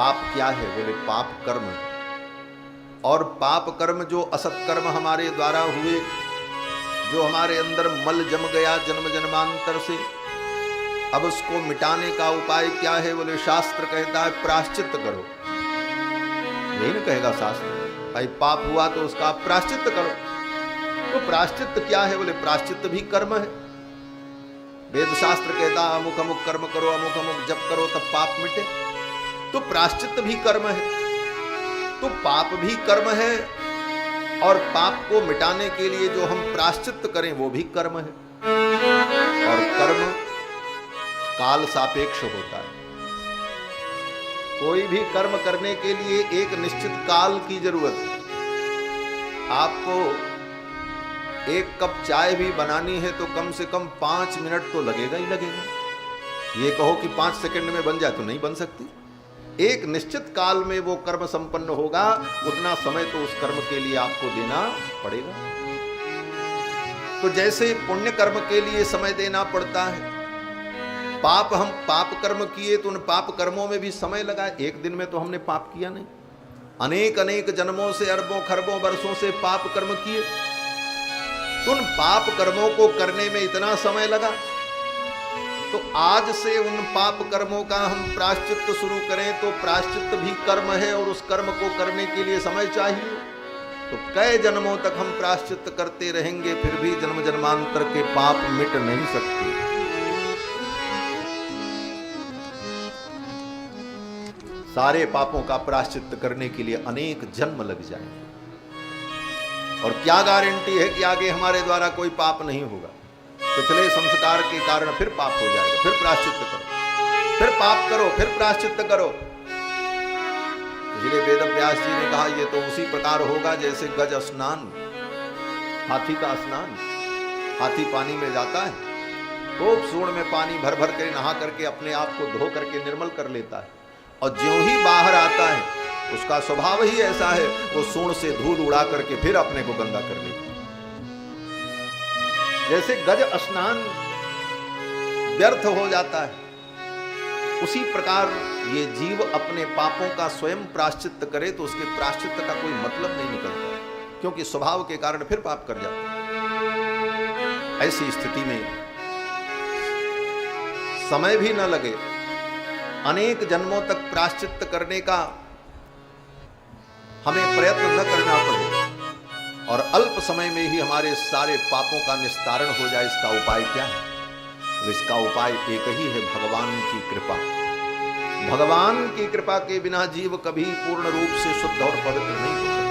पाप क्या है? बोले पाप कर्म है। और पाप कर्म जो असत कर्म हमारे द्वारा हुए, जो हमारे अंदर मल जम गया जन्म जन्मांतर से, अब उसको मिटाने का उपाय क्या है? बोले शास्त्र कहता है प्रायश्चित करो। यही ना कहेगा शास्त्र, भाई पाप हुआ तो उसका प्रायश्चित करो। तो प्रायश्चित क्या है? बोले प्रायश्चित भी कर्म है। वेद शास्त्र कहता है अमुक अमुक कर्म करो, अमुक अमुक जप करो तब पाप मिटे। तो प्रायश्चित भी कर्म है, तो पाप भी कर्म है, और पाप को मिटाने के लिए जो हम प्रायश्चित करें वो भी कर्म है। और कर्म काल सापेक्ष होता है। कोई भी कर्म करने के लिए एक निश्चित काल की जरूरत है। आपको एक कप चाय भी बनानी है तो कम से कम 5 मिनट तो लगेगा ही लगेगा। ये कहो कि 5 सेकंड में बन जाए तो नहीं बन सकती। एक निश्चित काल में वो कर्म संपन्न होगा, उतना समय तो उस कर्म के लिए आपको देना पड़ेगा। तो जैसे पुण्य कर्म के लिए समय देना पड़ता है, हम पाप कर्म किए तो उन पाप कर्मों में भी समय लगा। एक दिन में तो हमने पाप किया नहीं, अनेक अनेक जन्मों से, अरबों खरबों वर्षों से पाप कर्म किए, तो उन पाप कर्मों को करने में इतना समय लगा। तो आज से उन पाप कर्मों का हम प्रायश्चित शुरू करें तो प्रायश्चित भी कर्म है, और उस कर्म को करने के लिए समय चाहिए। तो कई जन्मों तक हम प्रायश्चित करते रहेंगे, फिर भी जन्म जन्मांतर के पाप मिट नहीं सकते। सारे पापों का प्रायश्चित करने के लिए अनेक जन्म लग जाएंगे, और क्या गारंटी है कि आगे हमारे द्वारा कोई पाप नहीं होगा? पिछले संस्कार के कारण फिर पाप हो जाएगा, फिर प्रायश्चित करो, फिर पाप करो, फिर प्रायश्चित करो। इसलिए वेद व्यास जी ने कहा ये तो उसी प्रकार होगा जैसे गज स्नान, हाथी का स्नान। हाथी पानी में जाता है, खूब सूंड में पानी भर भर कर नहा करके अपने आप को धो करके निर्मल कर लेता है, और ज्यों ही बाहर आता है उसका स्वभाव ही ऐसा है, वो सूंड से धूल उड़ा करके फिर अपने को गंदा कर लेता है। जैसे गज स्नान व्यर्थ हो जाता है, उसी प्रकार ये जीव अपने पापों का स्वयं प्रायश्चित करे तो उसके प्रायश्चित का कोई मतलब नहीं निकलता, क्योंकि स्वभाव के कारण फिर पाप कर जाता है। ऐसी स्थिति में समय भी न लगे, अनेक जन्मों तक प्रायश्चित करने का हमें प्रयत्न न करना पड़े, और अल्प समय में ही हमारे सारे पापों का निस्तारण हो जाए। इसका उपाय क्या है? तो इसका उपाय एक ही है, भगवान की कृपा। भगवान की कृपा के बिना जीव कभी पूर्ण रूप से शुद्ध और पवित्र नहीं हो सकता।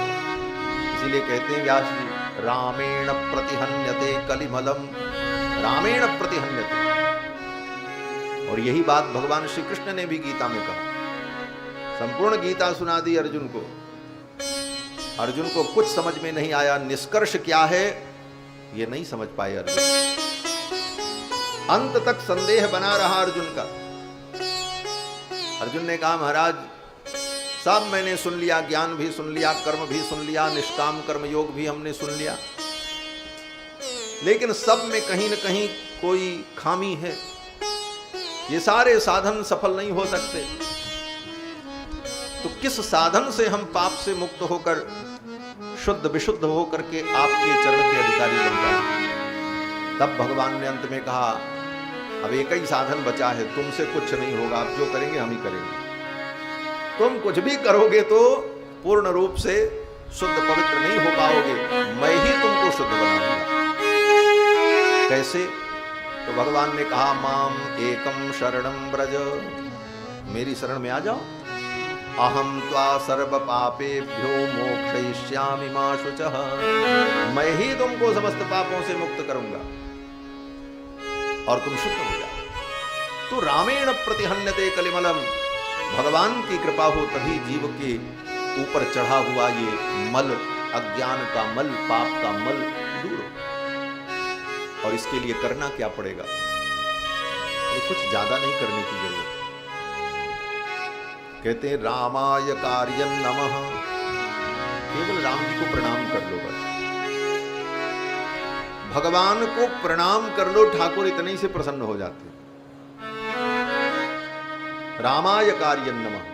इसीलिए कहते हैं व्यास जी, रामेण प्रतिहन्यते कलिमलम, रामेण प्रतिहन्यते। और यही बात भगवान श्री कृष्ण ने भी गीता में कहा। संपूर्ण गीता सुना दी अर्जुन को। अर्जुन को कुछ समझ में नहीं आया, निष्कर्ष क्या है ये नहीं समझ पाए अर्जुन। अंत तक संदेह बना रहा अर्जुन का। अर्जुन ने कहा महाराज सब मैंने सुन लिया, ज्ञान भी सुन लिया, कर्म भी सुन लिया, निष्काम कर्म योग भी हमने सुन लिया, लेकिन सब में कहीं न कहीं कोई खामी है। ये सारे साधन सफल नहीं हो सकते। तो किस साधन से हम पाप से मुक्त होकर शुद्ध विशुद्ध होकर के आपके चरण के अधिकारी बन जाए? तब भगवान ने अंत में कहा अब एक ही साधन बचा है, तुमसे कुछ नहीं होगा, आप जो करेंगे हम ही करेंगे। तुम कुछ भी करोगे तो पूर्ण रूप से शुद्ध पवित्र नहीं हो पाओगे, मैं ही तुमको शुद्ध बनाऊंगा। कैसे? तो भगवान ने कहा माम एकम शरणम ब्रज, मेरी शरण में आ जाओ। अहम त्वा सर्व पापेभ्यो मोक्षयिष्यामि मा शुचः, मैं ही तुमको समस्त पापों से मुक्त करूंगा और तुम शुद्ध हो जाओ। तो रामेण प्रतिहन्यते कलिमलम, भगवान की कृपा हो तभी जीव के ऊपर चढ़ा हुआ ये मल, अज्ञान का मल, पाप का मल दूर हो। और इसके लिए करना क्या पड़ेगा? ये कुछ ज्यादा नहीं करने की जरूरत। कहते हैं रामाय कार्यं नमः, केवल राम जी को प्रणाम कर लो बस। भगवान को प्रणाम कर लो, ठाकुर इतने ही से प्रसन्न हो जाते। रामाय कार्यं नमः,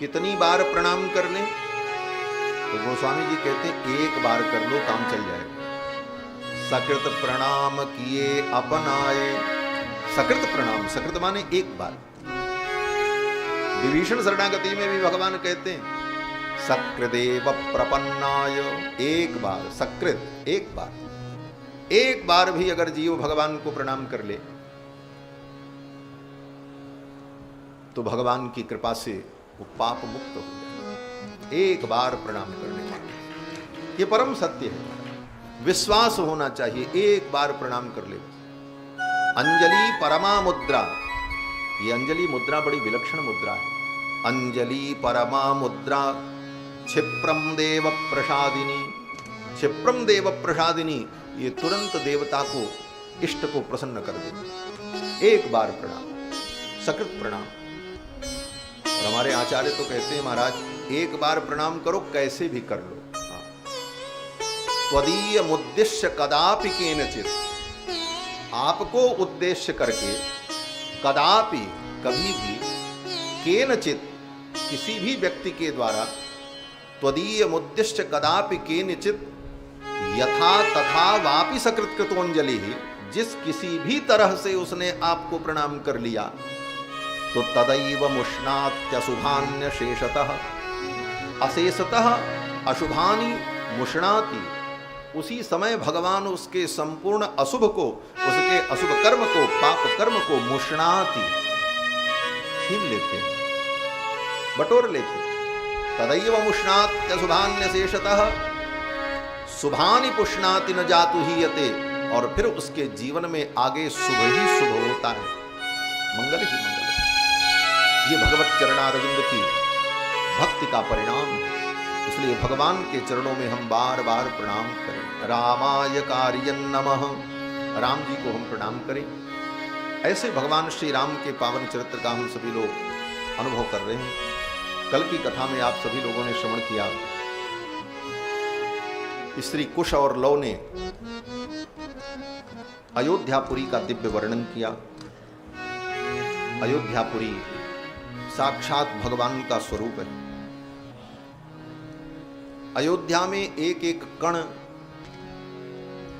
कितनी बार प्रणाम कर लें? तो गोस्वामी जी कहते हैं एक बार कर लो, काम चल जाएगा। सकृत प्रणाम किए अपनाए। सकृत प्रणाम, सकृत माने एक बार। विभीषण शरणागति में भी भगवान कहते हैं सकृदेव प्रपन्नाय, एक बार। सकृत एक बार। एक बार भी अगर जीव भगवान को प्रणाम कर ले तो भगवान की कृपा से वो पाप मुक्त हो जाए। एक बार प्रणाम करने का ये परम सत्य है। विश्वास होना चाहिए, एक बार प्रणाम कर ले। अंजलि परमा मुद्रा, ये अंजलि मुद्रा बड़ी विलक्षण मुद्रा है। अंजलि परमा मुद्रा क्षिप्रम देव प्रसादिनी। क्षिप्रम देव प्रसादिनी, ये तुरंत देवता को, इष्ट को प्रसन्न कर देती। एक बार प्रणाम, सकृत प्रणाम। और हमारे आचार्य तो कहते हैं महाराज एक बार प्रणाम करो, कैसे भी कर लो। त्वदीय मुद्देश्य कदापि केनचित, आपको उद्देश्य करके, कदापि कभी भी, केनचित किसी भी व्यक्ति के द्वारा, त्वदीय मुद्देश्य कदापि केनचित यथा तथा वापि सकृत कृतोंजलि, जिस किसी भी तरह से उसने आपको प्रणाम कर लिया तो तदैव मुष्णात्यशुभान्य शेषतः, अशेषतः अशुभानि मुष्णाति, उसी समय भगवान उसके संपूर्ण अशुभ को, उसके अशुभ कर्म को, पाप कर्म को मुष्णाति, छीन लेते, बटोर लेते। तदैव मुष्णात्यशुभान्य शेषतः शुभानि पुष्णाति न जातु ही यते, और फिर उसके जीवन में आगे शुभ ही शुभ होता है, मंगल ही मंगल। ये भगवत चरणारविंद की भक्ति का परिणाम है। इसलिए भगवान के चरणों में हम बार बार प्रणाम करें। रामाय कार्यं नमः, राम जी को हम प्रणाम करें। ऐसे भगवान श्री राम के पावन चरित्र का हम सभी लोग अनुभव कर रहे हैं। कल की कथा में आप सभी लोगों ने श्रवण किया, श्री कुश और लव ने अयोध्यापुरी का दिव्य वर्णन किया। अयोध्यापुरी साक्षात भगवान का स्वरूप है। अयोध्या में एक एक कण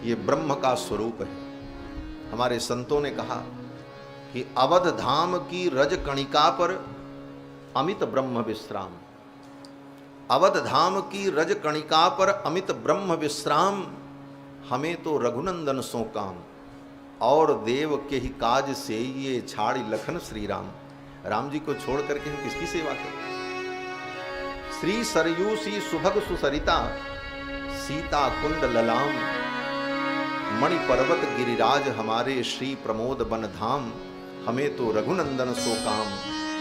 ये ब्रह्म का स्वरूप है। हमारे संतों ने कहा कि अवध धाम की रज कणिका पर अमित ब्रह्म विश्राम। अवध धाम की रज कणिका पर अमित ब्रह्म विश्राम, हमें तो रघुनंदन सो काम, और देव के ही काज से ये छाड़ी लखन श्री राम। राम जी को छोड़ करके हम किसकी सेवा करें? श्री सरयू सी सुभग सुसरिता, सीता कुंड ललाम, मणि पर्वत गिरिराज हमारे श्री प्रमोद बन धाम, हमें तो रघुनंदन सो काम,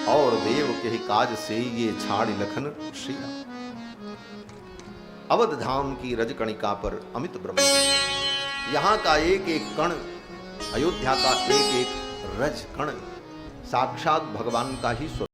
और देव के ही काज से ये छाड़ी लखन श्री राम। अवध धाम की रजकणिका पर अमित ब्रह्म, यहाँ का एक एक कण, अयोध्या का एक एक रज कण साक्षात भगवान का ही स्वरूप।